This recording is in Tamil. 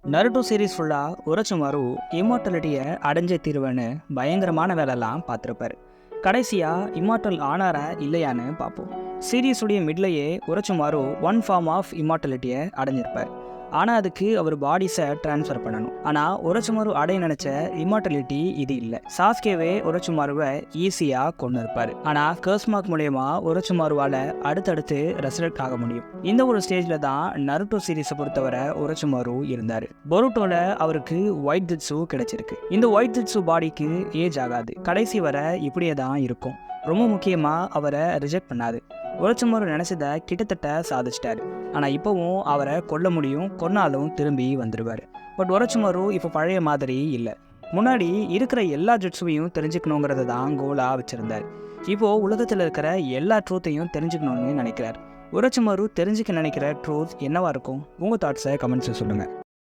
நருட்டோ சீரீஸ் ஃபுல்லாக உரச்சுமாரு இம்மார்டலிட்டியை அடைஞ்சே தீருவேன்னு பயங்கரமான வேலைலாம் பார்த்துருப்பாரு. கடைசியாக இம்மார்டல் ஆனாரா இல்லையான்னு பார்ப்போம். சீரீஸுடைய மிட்லையே உரச்சுமாரு ஒன் ஃபார்ம் ஆஃப் இம்மார்டலிட்டியை அடைஞ்சிருப்பார். ஆனால் அதுக்கு அவர் பாடிஸை ட்ரான்ஸ்ஃபர் பண்ணணும். ஆனால் உரச்சுமாரு அடைய நினச்ச இம்மார்டலிட்டி இது இல்லை. சாஸ்கேவே உரச்சுமாருவை ஈஸியாக கொண்டு இருப்பார். ஆனால் கர்ஸ்மார்க் மூலயமா உரச்சுமாருவால் அடுத்தடுத்து ரெசல்ட் ஆக முடியும். இந்த ஒரு ஸ்டேஜில் தான் நருட்டோ சீரீஸை பொறுத்தவரை உரச்சுமாரு இருந்தார். பொருட்டோல அவருக்கு ஒயிட் ஜிட்ஸு கிடைச்சிருக்கு. இந்த ஒயிட் ஜிட்ஸு பாடிக்கு ஏஜ் ஆகாது, கடைசி வரை இப்படியே தான் இருக்கும். ரொம்ப முக்கியமாக அவரை ரிஜெக்ட் பண்ணாது. உரச்சுமாரு நினச்சதை கிட்டத்தட்ட சாதிச்சிட்டாரு. ஆனால் இப்போவும் அவரை கொல்ல முடியும், கொன்னாலும் திரும்பி வந்துடுவார். பட் உரச்சுமாரு இப்போ பழைய மாதிரி இல்லை. முன்னாடி இருக்கிற எல்லா ஜுட்ஸுவையும் தெரிஞ்சுக்கணுங்கிறத தான் கோலாக வச்சுருந்தார். இப்போது உலகத்தில் இருக்கிற எல்லா ட்ரூத்தையும் தெரிஞ்சுக்கணும்னு நினைக்கிறார். உரச்சுமாரு தெரிஞ்சுக்க நினைக்கிற ட்ரூத் என்னவா இருக்கும்? உங்கள் தாட்ஸை கமெண்ட்ஸில் சொல்லுங்கள்.